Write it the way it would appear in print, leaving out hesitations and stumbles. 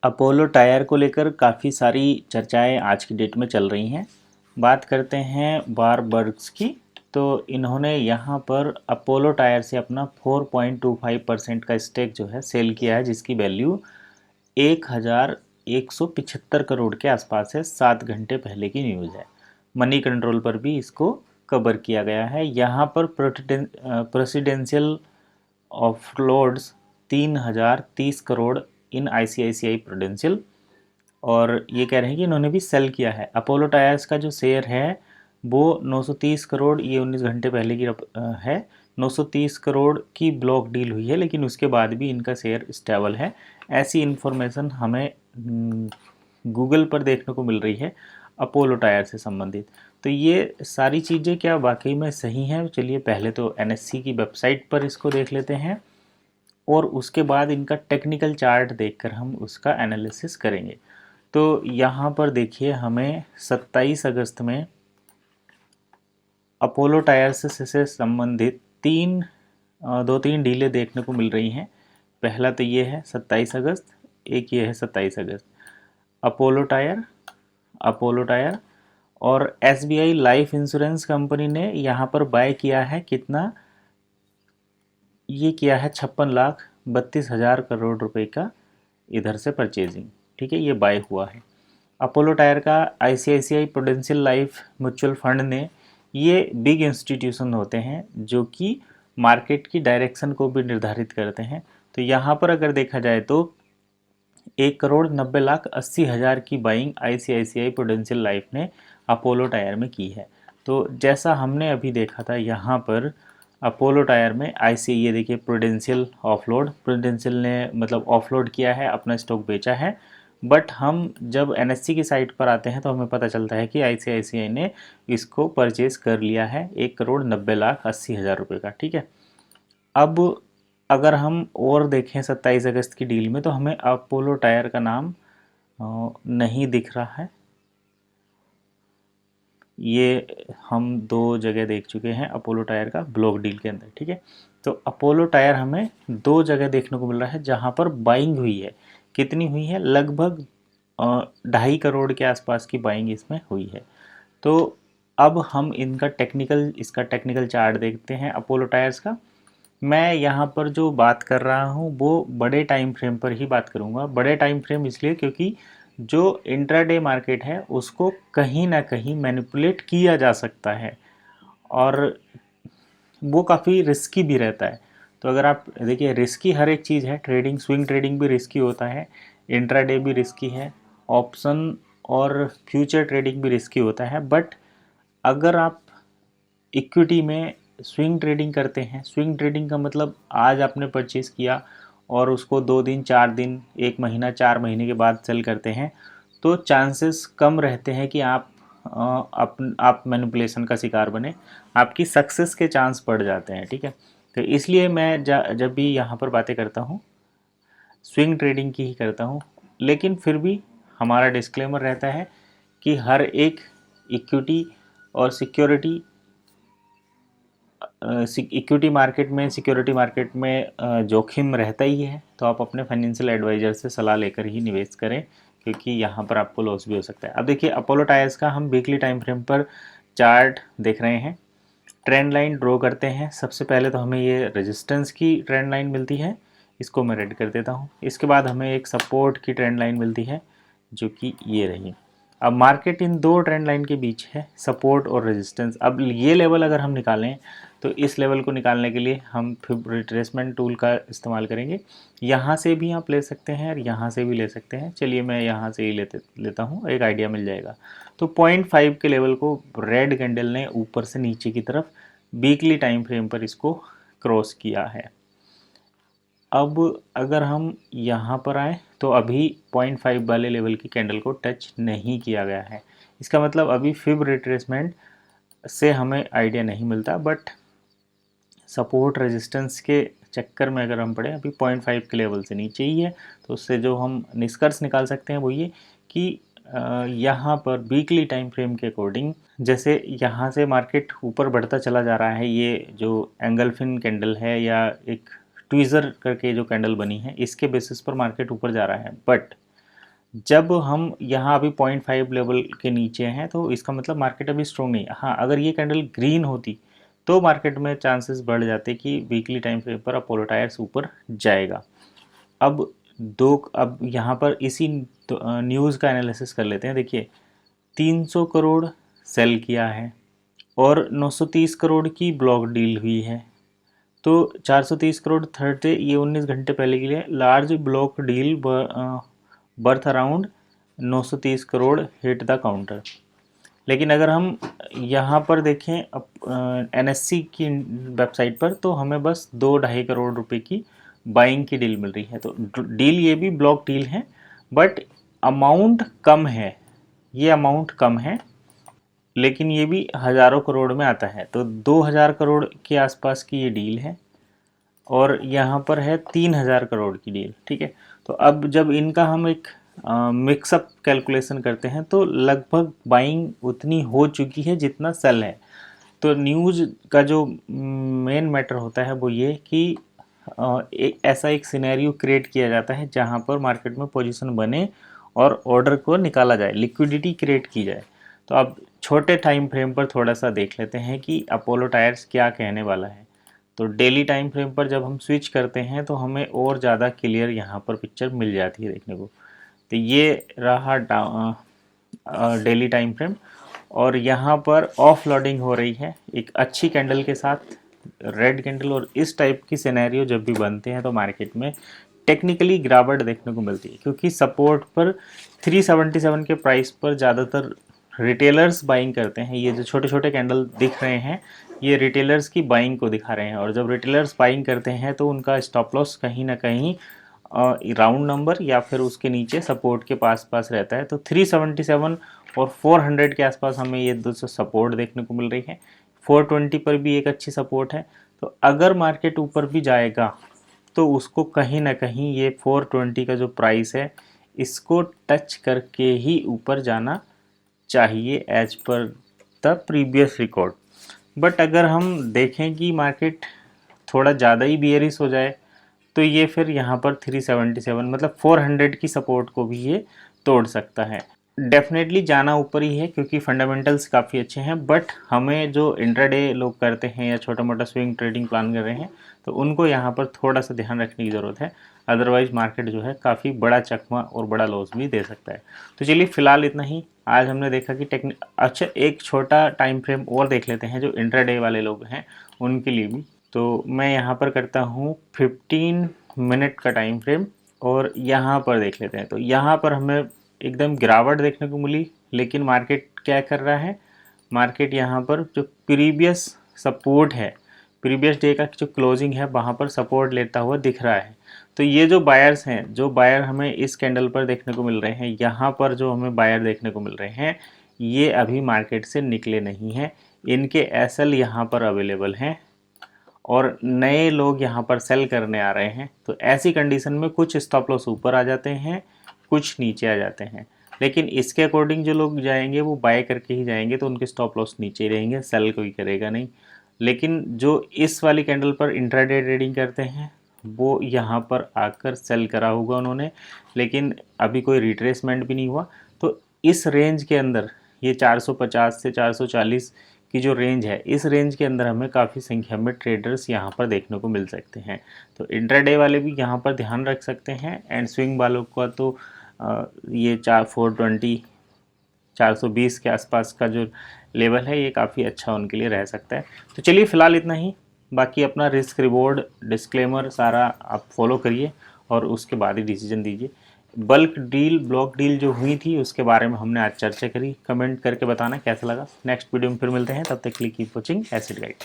Apollo tyre को लेकर काफ़ी सारी चर्चाएं आज की डेट में चल रही हैं। बात करते हैं वारबर्ग्स की। तो इन्होंने यहाँ पर अपोलो टायर से अपना 4.25% का स्टेक जो है सेल किया है, जिसकी वैल्यू 1175 करोड़ के आसपास है। 7 घंटे पहले की न्यूज़ है। मनी कंट्रोल पर भी इसको कवर किया गया है। यहाँ पर प्रेसिडेंशियल ऑफलोड्स 3030 करोड़ इन आईसीआईसीआई प्रूडेंशियल, और ये कह रहे हैं कि इन्होंने भी सेल किया है। अपोलो टायर्स का जो शेयर है वो 930 करोड़, ये 19 घंटे पहले की है। 930 करोड़ की ब्लॉक डील हुई है, लेकिन उसके बाद भी इनका शेयर स्टेबल है। ऐसी इन्फॉर्मेशन हमें गूगल पर देखने को मिल रही है अपोलो टायर से संबंधित। तो ये सारी चीज़ें क्या वाकई में सही हैं? चलिए पहले तो एनएससी की वेबसाइट पर इसको देख लेते हैं, और उसके बाद इनका टेक्निकल चार्ट देखकर हम उसका एनालिसिस करेंगे। तो यहाँ पर देखिए, हमें 27 अगस्त में अपोलो टायर्स से संबंधित दो तीन डीलें देखने को मिल रही हैं। पहला तो ये है 27 अगस्त, एक ये है 27 अगस्त। अपोलो टायर, अपोलो टायर और एसबीआई लाइफ इंश्योरेंस कंपनी ने यहाँ पर बाय किया है कितना? ये किया है 56,32,000 करोड़ रुपए का इधर से परचेजिंग। ठीक है, ये बाय हुआ है। अपोलो टायर का ICICI prudential life mutual fund ने, ये बिग इंस्टीट्यूशन होते हैं जो कि मार्केट की डायरेक्शन को भी निर्धारित करते हैं। तो यहाँ पर अगर देखा जाए तो 1,90,80,000 की बाइंग आईसीआईसीआई प्रूडेंशियल लाइफ ने अपोलो टायर में की है। तो जैसा हमने अभी देखा था, यहाँ पर अपोलो टायर में आईसी, ये देखिए प्रूडेंशियल ऑफलोड, प्रूडेंशियल ने मतलब ऑफलोड किया है, अपना स्टॉक बेचा है। बट हम जब एनएससी की साइट पर आते हैं तो हमें पता चलता है कि आईसीआईसीआई ने इसको परचेज कर लिया है 1,90,80,000 रुपये का। ठीक है, अब अगर हम और देखें 27 अगस्त की डील में, तो हमें अपोलो टायर का नाम नहीं दिख रहा है। ये हम दो जगह देख चुके हैं अपोलो टायर का ब्लॉक डील के अंदर। ठीक है, तो अपोलो टायर हमें दो जगह देखने को मिल रहा है जहां पर बाइंग हुई है। कितनी हुई है? लगभग 2.5 करोड़ के आसपास की बाइंग इसमें हुई है। तो अब हम इसका टेक्निकल चार्ट देखते हैं अपोलो टायर्स का। मैं यहाँ पर जो बात कर रहा हूँ वो बड़े टाइम फ्रेम पर ही बात करूँगा। बड़े टाइम फ्रेम इसलिए क्योंकि जो इंट्राडे मार्केट है उसको कहीं ना कहीं मैनिपुलेट किया जा सकता है, और वो काफ़ी रिस्की भी रहता है। तो अगर आप देखिए, रिस्की हर एक चीज़ है। ट्रेडिंग, स्विंग ट्रेडिंग भी रिस्की होता है, इंट्राडे भी रिस्की है, ऑप्शन और फ्यूचर ट्रेडिंग भी रिस्की होता है। बट अगर आप इक्विटी में स्विंग ट्रेडिंग करते हैं, स्विंग ट्रेडिंग का मतलब आज आपने परचेज़ किया और उसको 2 दिन, 4 दिन, 1 महीना, 4 महीने के बाद सेल करते हैं, तो चांसेस कम रहते हैं कि आप मैनिपुलेशन का शिकार बने। आपकी सक्सेस के चांस बढ़ जाते हैं। ठीक है, तो इसलिए मैं जब भी यहाँ पर बातें करता हूँ स्विंग ट्रेडिंग की ही करता हूँ। लेकिन फिर भी हमारा डिस्क्लेमर रहता है कि हर एक इक्विटी और इक्विटी मार्केट में, सिक्योरिटी मार्केट में जोखिम रहता ही है। तो आप अपने फाइनेंशियल एडवाइज़र से सलाह लेकर ही निवेश करें, क्योंकि यहाँ पर आपको लॉस भी हो सकता है। अब देखिए, अपोलो टायर्स का हम वीकली टाइम फ्रेम पर चार्ट देख रहे हैं। ट्रेंड लाइन ड्रॉ करते हैं। सबसे पहले तो हमें ये रेजिस्टेंस की ट्रेंड लाइन मिलती है, इसको मैं रेड कर देता हूँ। इसके बाद हमें एक सपोर्ट की ट्रेंड लाइन मिलती है, जो कि ये रही। अब मार्केट इन दो ट्रेंड लाइन के बीच है, सपोर्ट और रेजिस्टेंस। अब ये लेवल अगर हम निकालें तो इस लेवल को निकालने के लिए हम फिब रिट्रेसमेंट टूल का इस्तेमाल करेंगे। यहाँ से भी आप ले सकते हैं और यहाँ से भी ले सकते हैं। चलिए मैं यहाँ से ही लेता हूँ, एक आइडिया मिल जाएगा। तो 0.5 के लेवल को रेड कैंडल ने ऊपर से नीचे की तरफ वीकली टाइम फ्रेम पर इसको क्रॉस किया है। अब अगर हम यहाँ पर आए तो अभी 0.5 वाले लेवल की कैंडल को टच नहीं किया गया है। इसका मतलब अभी फिब रिट्रेसमेंट से हमें आइडिया नहीं मिलता। बट सपोर्ट रेजिस्टेंस के चक्कर में अगर हम पड़े, अभी 0.5 के लेवल से नीचे ही है, तो उससे जो हम निष्कर्ष निकाल सकते हैं वो ये कि यहाँ पर वीकली टाइम फ्रेम के अकॉर्डिंग, जैसे यहाँ से मार्केट ऊपर बढ़ता चला जा रहा है, ये जो एंगल्फिन कैंडल है या एक ट्वीज़र करके जो कैंडल बनी है, इसके बेसिस पर मार्केट ऊपर जा रहा है। बट जब हम यहाँ अभी 0.5 लेवल के नीचे हैं तो इसका मतलब मार्केट अभी स्ट्रॉन्ग नहीं है। हाँ, अगर ये कैंडल ग्रीन होती तो मार्केट में चांसेस बढ़ जाते कि वीकली टाइम फ्रेम पर अपोलो टायर्स ऊपर जाएगा। अब यहाँ पर इसी न्यूज़ का एनालिसिस कर लेते हैं। देखिए 300 करोड़ सेल किया है और 930 करोड़ की ब्लॉक डील हुई है, तो 430 करोड़ थर्ड डे, ये 19 घंटे पहले के लिए large block deal birth around 930 crore hit the counter. लेकिन अगर हम यहाँ पर देखें एनएससी की वेबसाइट पर, तो हमें बस 2-2.5 करोड़ रुपए की बाइंग की डील मिल रही है। तो डील ये भी ब्लॉक डील है, बट अमाउंट कम है, ये अमाउंट कम है, लेकिन ये भी हज़ारों करोड़ में आता है। तो 2000 करोड़ के आसपास की ये डील है और यहाँ पर है 3000 करोड़ की डील। ठीक है, तो अब जब इनका हम एक मिक्सअप कैलकुलेशन करते हैं तो लगभग बाइंग उतनी हो चुकी है जितना सेल है। तो न्यूज़ का जो मेन मैटर होता है वो ये कि ऐसा एक सिनेरियो क्रिएट किया जाता है जहाँ पर मार्केट में पोजीशन बने और ऑर्डर को निकाला जाए, लिक्विडिटी क्रिएट की जाए। तो अब छोटे टाइम फ्रेम पर थोड़ा सा देख लेते हैं कि अपोलो टायर्स क्या कहने वाला है। तो डेली टाइम फ्रेम पर जब हम स्विच करते हैं तो हमें और ज़्यादा क्लियर यहाँ पर पिक्चर मिल जाती है देखने को। तो ये रहा डेली टाइम फ्रेम और यहाँ पर ऑफ लोडिंग हो रही है एक अच्छी कैंडल के साथ, रेड कैंडल। और इस टाइप की सिनेरियो जब भी बनते हैं तो मार्केट में टेक्निकली गिरावट देखने को मिलती है, क्योंकि सपोर्ट पर 377 के प्राइस पर ज़्यादातर रिटेलर्स बाइंग करते हैं। ये जो छोटे छोटे कैंडल दिख रहे हैं ये रिटेलर्स की बाइंग को दिखा रहे हैं, और जब रिटेलर्स बाइंग करते हैं तो उनका स्टॉप लॉस कहीं ना कहीं राउंड नंबर या फिर उसके नीचे सपोर्ट के पास रहता है। तो 377 और 400 के आसपास हमें ये दो सपोर्ट देखने को मिल रही है। 420 पर भी एक अच्छी सपोर्ट है। तो अगर मार्केट ऊपर भी जाएगा तो उसको कहीं ना कहीं ये 420 का जो प्राइस है इसको टच करके ही ऊपर जाना चाहिए as per the previous record. But अगर हम देखें कि मार्केट थोड़ा ज़्यादा ही बियरिश हो जाए तो ये फिर यहाँ पर 377 मतलब 400 की सपोर्ट को भी ये तोड़ सकता है। डेफिनेटली जाना ऊपर ही है क्योंकि फंडामेंटल्स काफ़ी अच्छे हैं, बट हमें जो इंट्राडे लोग करते हैं या छोटा मोटा स्विंग ट्रेडिंग प्लान कर रहे हैं तो उनको यहाँ पर थोड़ा सा ध्यान रखने की ज़रूरत है। अदरवाइज मार्केट जो है काफ़ी बड़ा चकमा और बड़ा लॉस भी दे सकता है। तो चलिए फिलहाल इतना ही। आज हमने देखा कि अच्छा एक छोटा टाइम फ्रेम और देख लेते हैं जो इंट्राडे वाले लोग हैं उनके लिए भी। तो मैं यहाँ पर करता हूँ 15 मिनट का टाइम फ्रेम और यहाँ पर देख लेते हैं। तो यहाँ पर हमें एकदम गिरावट देखने को मिली, लेकिन मार्केट क्या कर रहा है, मार्केट यहाँ पर जो प्रीवियस सपोर्ट है, प्रीवियस डे का जो क्लोजिंग है वहाँ पर सपोर्ट लेता हुआ दिख रहा है। तो ये जो बायर्स हैं, जो बायर हमें इस कैंडल पर देखने को मिल रहे हैं, यहाँ पर जो हमें बायर देखने को मिल रहे हैं ये अभी मार्केट से निकले नहीं हैं। इनके एसएल यहाँ पर अवेलेबल हैं और नए लोग यहाँ पर सेल करने आ रहे हैं। तो ऐसी कंडीशन में कुछ स्टॉप लॉस ऊपर आ जाते हैं, कुछ नीचे आ जाते हैं, लेकिन इसके अकॉर्डिंग जो लोग जाएंगे वो बाय करके ही जाएंगे, तो उनके स्टॉप लॉस नीचे ही रहेंगे, सेल कोई करेगा नहीं। लेकिन जो इस वाली कैंडल पर इंट्राडे ट्रेडिंग करते हैं वो यहाँ पर आकर सेल करा होगा उन्होंने, लेकिन अभी कोई रिट्रेसमेंट भी नहीं हुआ। तो इस रेंज के अंदर ये 450 से 440 की जो रेंज है, इस रेंज के अंदर हमें काफ़ी संख्या में ट्रेडर्स यहाँ पर देखने को मिल सकते हैं। तो इंट्राडे वाले भी यहाँ पर ध्यान रख सकते हैं, एंड स्विंग वालों का तो ये 420 420 के आसपास का जो लेवल है ये काफ़ी अच्छा उनके लिए रह सकता है। तो चलिए फ़िलहाल इतना ही। बाकी अपना रिस्क रिवॉर्ड डिस्क्लेमर सारा आप फॉलो करिए और उसके बाद ही डिसीजन दीजिए। बल्क डील, ब्लॉक डील जो हुई थी उसके बारे में हमने आज चर्चा करी। कमेंट करके बताना कैसा लगा। नेक्स्ट वीडियो में फिर मिलते हैं, तब तक के लिए कीप वॉचिंग एसिड गाइड।